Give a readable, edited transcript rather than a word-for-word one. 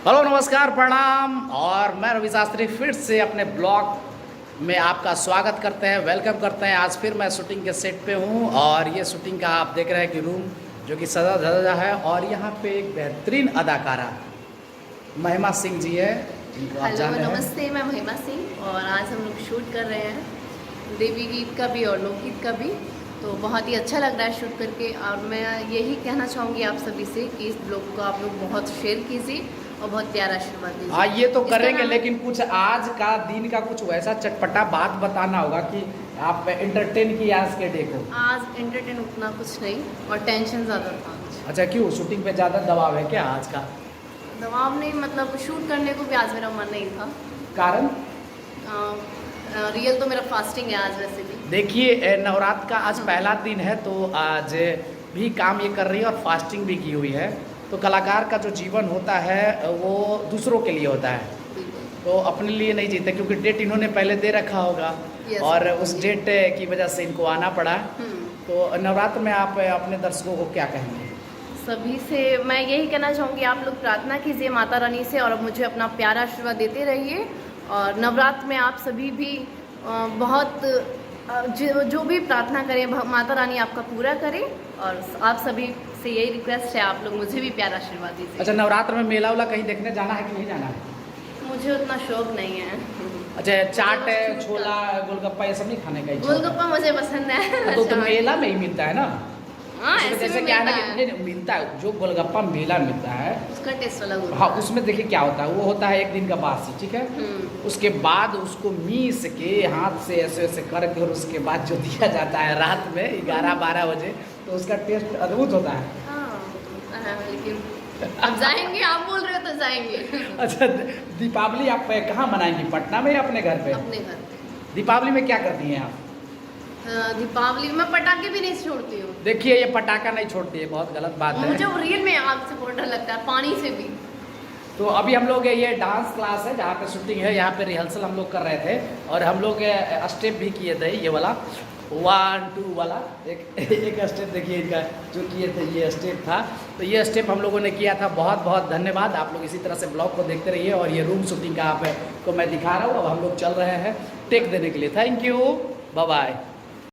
Hello नमस्कार प्रणाम। और मैं रवि शास्त्री फिर से अपने ब्लॉग में आपका स्वागत करते हैं, वेलकम करते हैं। आज फिर मैं शूटिंग के सेट पे हूँ और ये शूटिंग का आप देख रहे हैं कि रूम जो कि सजा धजा है। और यहाँ पे एक बेहतरीन अदाकारा महिमा सिंह जी है, जिनको आप जान रहे हैं। नमस्ते, मैं महिमा सिंह और आज हम लोग शूट कर रहे हैं देवी गीत का भी और लोकगीत का भी। तो बहुत ही अच्छा लग रहा है शूट करके। और मैं यही कहना चाहूँगी आप सभी से कि इस ब्लॉग को आप लोग बहुत शेयर कीजिए और बहुत प्यारा आशीर्वाद दीजिए। हाँ, ये तो करेंगे, लेकिन कुछ आज का दिन का कुछ वैसा चटपटा बात बताना होगा कि आप एंटरटेन किया आज के डे को। आज एंटरटेन उतना कुछ नहीं और टेंशन ज़्यादा था। अच्छा, क्यों? शूटिंग पे ज़्यादा दबाव है क्या आज का? दबाव नहीं, मतलब शूट करने को भी आज मेरा मन नहीं था। कारण रियल तो मेरा फास्टिंग है आज वैसे भी। देखिए, नवरात्र का आज पहला दिन है, तो आज भी काम ये कर रही है और फास्टिंग भी की हुई है। तो कलाकार का जो जीवन होता है वो दूसरों के लिए होता है, तो अपने लिए नहीं जीते, क्योंकि डेट इन्होंने पहले दे रखा होगा और उस डेट की वजह से इनको आना पड़ा। तो नवरात्र में आप अपने दर्शकों को क्या कहेंगे? सभी से मैं यही कहना चाहूँगी, आप लोग प्रार्थना कीजिए माता रानी से और मुझे अपना प्यारा आशीर्वाद देते रहिए। और नवरात्र में आप सभी भी बहुत जो भी प्रार्थना करें, माता रानी आपका पूरा करे। और आप सभी से यही रिक्वेस्ट है, आप लोग मुझे भी प्यारा आशीर्वाद दीजिए। अच्छा, नवरात्र में मेला उला कहीं देखने जाना है कि नहीं जाना है? मुझे उतना शौक नहीं है। अच्छा, चाट, छोला, गोलगप्पा ये सब नहीं खाने का? गोलगप्पा मुझे पसंद है। तो मेला में ही मिलता है ना। हाँ, जैसे क्या है ना कि मिलता है, जो गोलगप्पा मेला मिलता है उसका टेस्ट अलग होता है। हाँ, उसमें देखिए क्या होता है, वो होता है एक दिन का बासी, ठीक है। उसके बाद उसको मीस के हाथ से ऐसे ऐसे करके और उसके बाद जो दिया जाता है रात में 11-12 बजे, तो उसका टेस्ट अद्भुत होता है। हाँ, लेकिन अब जाएंगे, आप बोल रहे हो तो जाएंगे। अच्छा, दीपावली आप कहाँ मनाएंगी? पटना में या अपने घर पे? अपने घर पे। दीपावली में क्या करती हैं आप? दीपावली में पटाखे भी नहीं छोड़ती हूँ। देखिए, ये पटाखा नहीं छोड़ती है, बहुत गलत बात है। मुझे रियल में आग से बहुत डर लगता है, पानी से भी। तो अभी हम लोग ये डांस क्लास है जहाँ पे शूटिंग है, यहाँ पे रिहर्सल हम लोग कर रहे थे और हम लोग स्टेप भी किए थे, ये वाला 1 2 वाला एक स्टेप देखिए इनका जो किए थे, ये स्टेप था। तो ये स्टेप हम लोगों ने किया था। बहुत बहुत धन्यवाद। आप लोग इसी तरह से ब्लॉग को देखते रहिए। और ये रूम शूटिंग का आपको मैं दिखा रहा हूँ। अब हम लोग चल रहे हैं टेक देने के लिए। Thank you, bye bye.